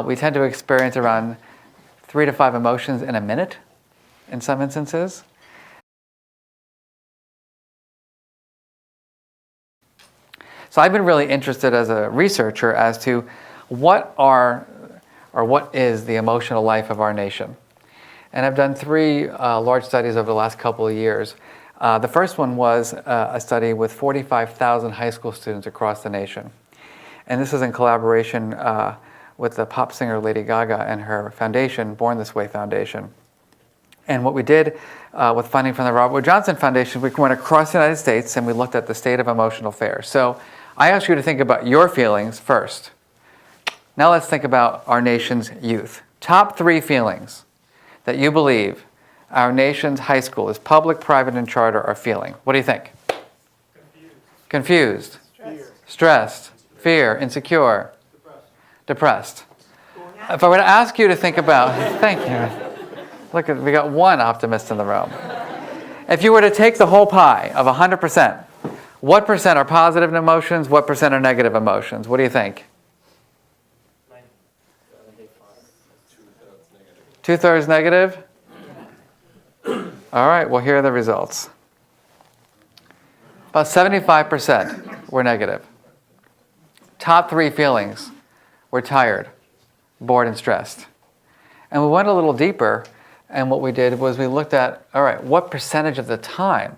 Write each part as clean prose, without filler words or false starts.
We tend to experience around 3 to 5 emotions in a minute in some instances. So I've been really interested as a researcher as to what is the emotional life of our nation. And I've done 3 large studies over the last couple of years. The first one was a study with 45,000 high school students across the nation. And this is in collaboration with the pop singer Lady Gaga and her foundation, Born This Way Foundation. And what we did with funding from the Robert Wood Johnson Foundation, we went across the United States and we looked at the state of emotional affairs. So I asked you to think about your feelings first. Now let's think about our nation's youth. Top 3 feelings that you believe our nation's high school, is public, private, and charter, are feeling. What do you think? Confused. Stressed. Fear. Insecure. Depressed. If I were to ask you to think about, thank you. Look, we got one optimist in the room. If you were to take the whole pie of 100%, what percent are positive emotions? What percent are negative emotions? What do you think? 2/3 negative? All right, well, here are the results. About 75% were negative. Top 3 feelings were tired, bored, and stressed. And we went a little deeper, and what we did was we looked at, all right, what percentage of the time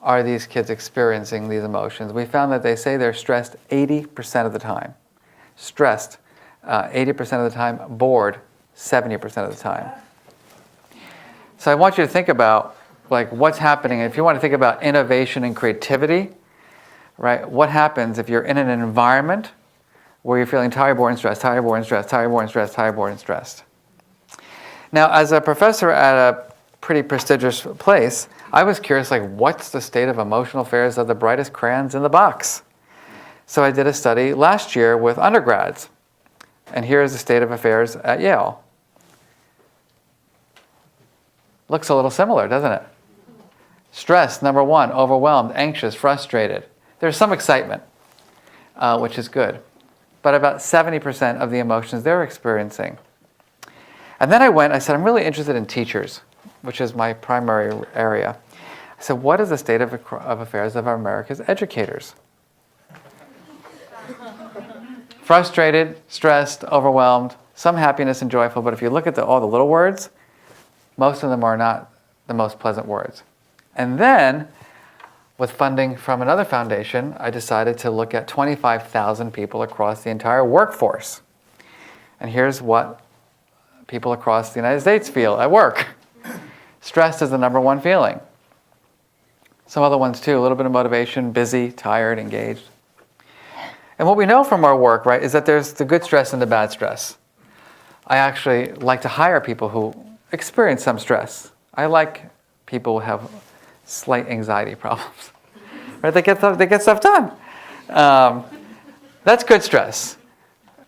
are these kids experiencing these emotions? We found that they say they're stressed 80% of the time. Stressed 80% of the time, bored 70% of the time. So I want you to think about what's happening. If you want to think about innovation and creativity, right? What happens if you're in an environment where you're feeling tired, bored, and stressed, tired, bored, and stressed, tired, bored, and stressed, tired, bored, and stressed? Now, as a professor at a pretty prestigious place, I was curious, what's the state of emotional affairs of the brightest crayons in the box? So I did a study last year with undergrads. And here's the state of affairs at Yale. Looks a little similar, doesn't it? Stress, number 1, overwhelmed, anxious, frustrated. There's some excitement, which is good. But about 70% of the emotions they're experiencing. And then I said, I'm really interested in teachers, which is my primary area. I said, what is the state of affairs of America's educators? Frustrated, stressed, overwhelmed, some happiness and joyful, but if you look at all the little words, most of them are not the most pleasant words. And then, with funding from another foundation, I decided to look at 25,000 people across the entire workforce. And here's what people across the United States feel at work. Stress is the number 1 feeling. Some other ones too, a little bit of motivation, busy, tired, engaged. And what we know from our work, right, is that there's the good stress and the bad stress. I actually like to hire people who experience some stress. I like people who have slight anxiety problems. Right? They get stuff done. That's good stress.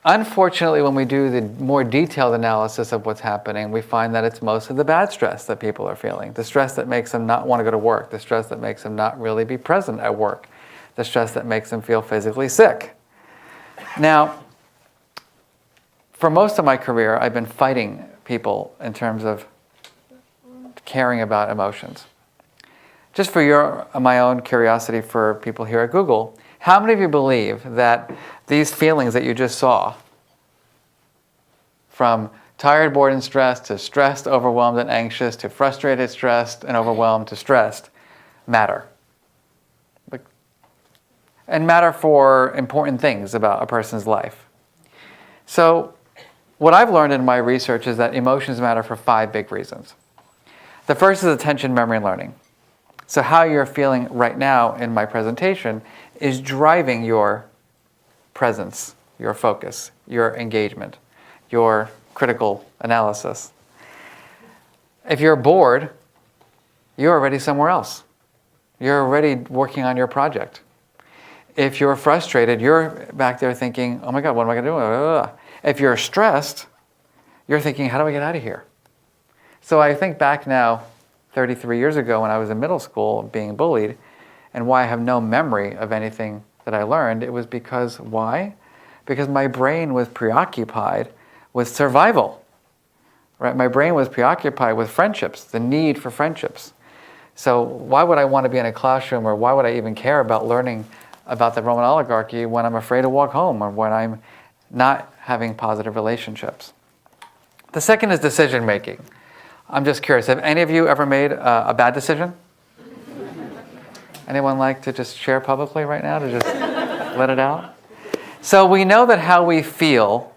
Unfortunately, when we do the more detailed analysis of what's happening, we find that it's mostly the bad stress that people are feeling. The stress that makes them not want to go to work. The stress that makes them not really be present at work. The stress that makes them feel physically sick. Now, for most of my career, I've been fighting people in terms of caring about emotions. Just for my own curiosity for people here at Google, how many of you believe that these feelings that you just saw, from tired, bored, and stressed, to stressed, overwhelmed, and anxious, to frustrated, stressed, and overwhelmed, to stressed, matter? And matter for important things about a person's life. So what I've learned in my research is that emotions matter for 5 big reasons. The first is attention, memory, and learning. So how you're feeling right now in my presentation is driving your presence, your focus, your engagement, your critical analysis. If you're bored, you're already somewhere else. You're already working on your project. If you're frustrated, you're back there thinking, oh my God, what am I going to do? If you're stressed, you're thinking, how do I get out of here? So I think back now, 33 years ago when I was in middle school being bullied, and why I have no memory of anything that I learned, it was because, why? because my brain was preoccupied with survival. Right? My brain was preoccupied with friendships, the need for friendships. So why would I want to be in a classroom, or why would I even care about learning about the Roman oligarchy when I'm afraid to walk home, or when I'm not having positive relationships? The second is decision making. I'm just curious, have any of you ever made a bad decision? Anyone like to just share publicly right now, to just let it out? So we know that how we feel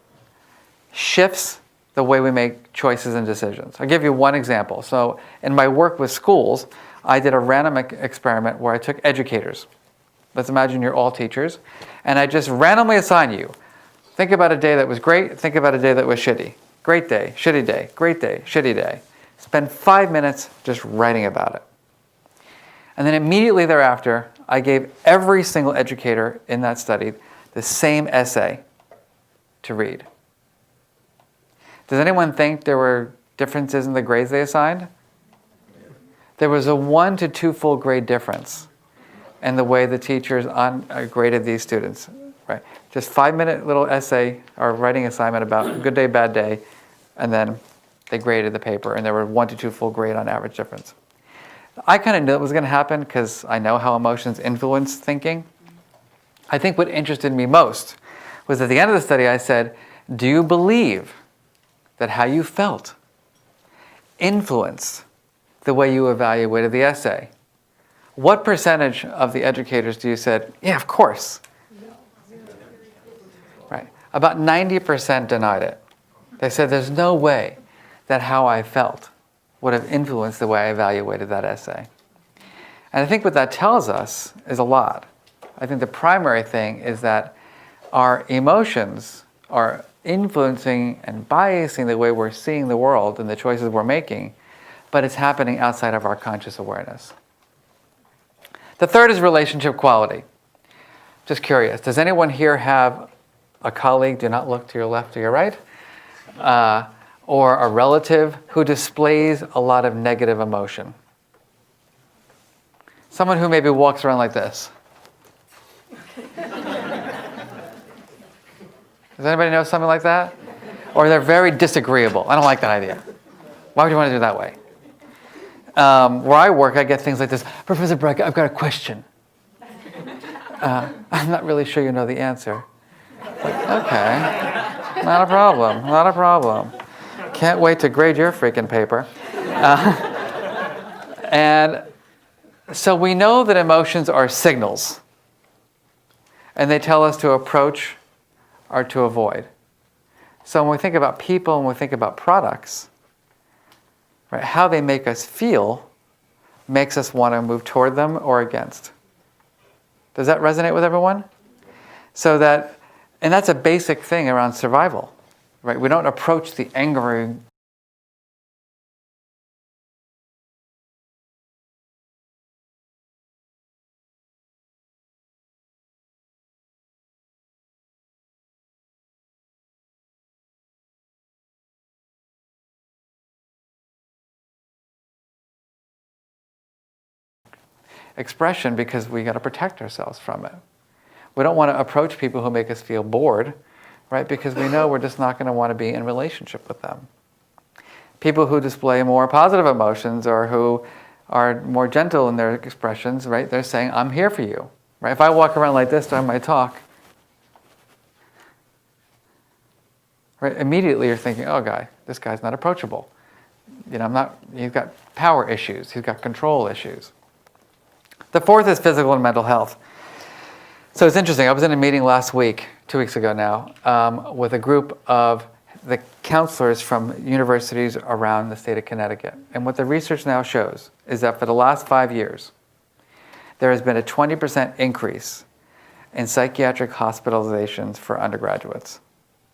shifts the way we make choices and decisions. I'll give you one example. So in my work with schools, I did a random experiment where I took educators. Let's imagine you're all teachers, and I just randomly assign you. Think about a day that was great, think about a day that was shitty. Great day, shitty day, great day, shitty day. Spend 5 minutes just writing about it. And then immediately thereafter, I gave every single educator in that study the same essay to read. Does anyone think there were differences in the grades they assigned? There was a 1 to 2 full grade difference in the way the teachers graded these students. Right? Just 5-minute little essay or writing assignment about good day, bad day, and then they graded the paper, and there were 1 to 2 full grade on average difference. I kind of knew it was going to happen because I know how emotions influence thinking. I think what interested me most was at the end of the study I said, do you believe that how you felt influenced the way you evaluated the essay? What percentage of the educators do you said, yeah, of course? Right. About 90% denied it. They said there's no way that how I felt would have influenced the way I evaluated that essay. And I think what that tells us is a lot. I think the primary thing is that our emotions are influencing and biasing the way we're seeing the world and the choices we're making, but it's happening outside of our conscious awareness. The third is relationship quality. Just curious, does anyone here have a colleague, do not look to your left or your right, or a relative who displays a lot of negative emotion? Someone who maybe walks around like this. Does anybody know something like that? Or they're very disagreeable. I don't like that idea. Why would you want to do it that way? Where I work, I get things like this. Professor Brackett, I've got a question. I'm not really sure you know the answer. Like, okay, not a problem, not a problem. Can't wait to grade your freaking paper. And so we know that emotions are signals, and they tell us to approach or to avoid. So when we think about people and we think about products, right, how they make us feel makes us want to move toward them or against. Does that resonate with everyone? So that, and that's a basic thing around survival, right? We don't approach the angry expression because we got to protect ourselves from it. We don't want to approach people who make us feel bored, right? Because we know we're just not going to want to be in relationship with them. People who display more positive emotions or who are more gentle in their expressions, right? They're saying, I'm here for you, right? If I walk around like this during my talk, right, immediately you're thinking, oh, this guy's not approachable. You know, he's got power issues. He's got control issues. The fourth is physical and mental health. So it's interesting. I was in a meeting last week, 2 weeks ago now, with a group of the counselors from universities around the state of Connecticut. And what the research now shows is that for the last 5 years, there has been a 20% increase in psychiatric hospitalizations for undergraduates.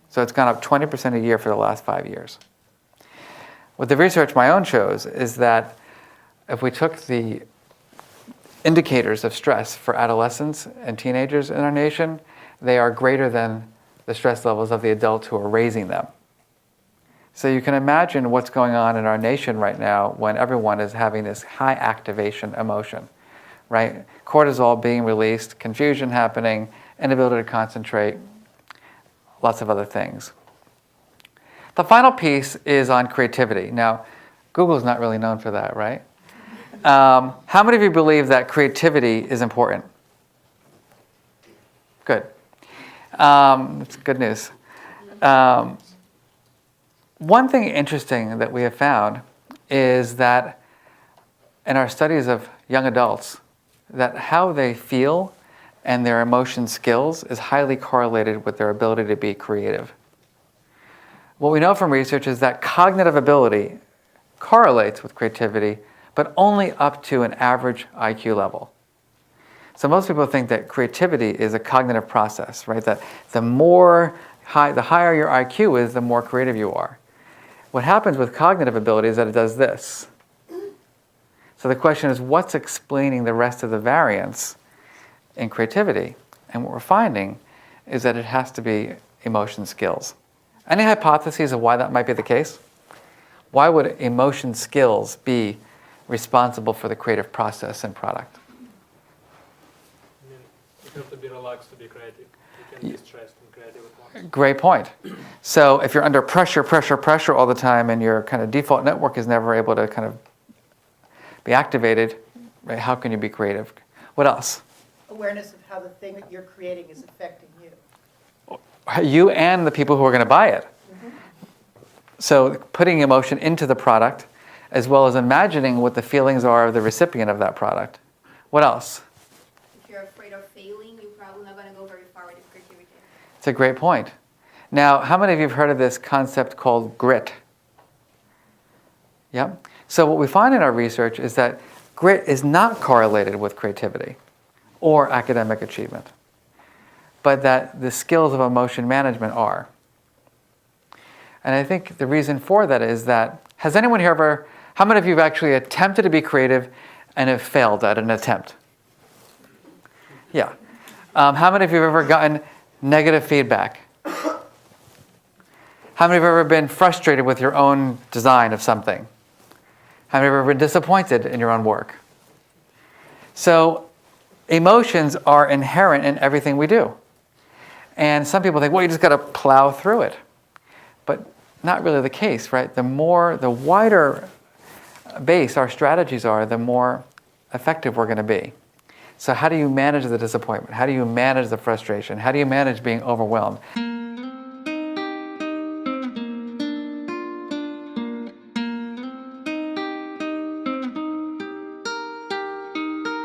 So it's gone up 20% a year for the last 5 years. What the research my own shows is that if we took the indicators of stress for adolescents and teenagers in our nation, they are greater than the stress levels of the adults who are raising them. So you can imagine what's going on in our nation right now when everyone is having this high activation emotion, right? Cortisol being released, confusion happening, inability to concentrate. lots of other things. The final piece is on creativity. Now, Google's not really known for that, right? How many of you believe that creativity is important? Good. That's good news. One thing interesting that we have found is that in our studies of young adults, that how they feel and their emotion skills is highly correlated with their ability to be creative. What we know from research is that cognitive ability correlates with creativity, but only up to an average IQ level. So most people think that creativity is a cognitive process, right? That the higher your IQ is, the more creative you are. What happens with cognitive ability is that it does this. So the question is, what's explaining the rest of the variance in creativity? And what we're finding is that it has to be emotion skills. Any hypotheses of why that might be the case? Why would emotion skills be responsible for the creative process and product? You have to be relaxed to be creative. You can be stressed and creative at once. Great point. So if you're under pressure all the time and your kind of default network is never able to kind of be activated, right, how can you be creative? What else? Awareness of how the thing that you're creating is affecting you. You and the people who are going to buy it. Mm-hmm. So putting emotion into the product, as well as imagining what the feelings are of the recipient of that product. What else? If you're afraid of failing, you're probably not going to go very far with your creativity. It's a great point. Now, how many of you have heard of this concept called grit? Yep. So what we find in our research is that grit is not correlated with creativity or academic achievement, but that the skills of emotion management are. And I think the reason for that is that, has anyone here ever, how many of you have actually attempted to be creative and have failed at an attempt? Yeah. How many of you have ever gotten negative feedback? How many of you have ever been frustrated with your own design of something? How many of you have ever been disappointed in your own work? So emotions are inherent in everything we do. And some people think, well, you just got to plow through it. But not really the case, right? The wider base our strategies are, the more effective we're going to be. So how do you manage the disappointment? How do you manage the frustration? How do you manage being overwhelmed?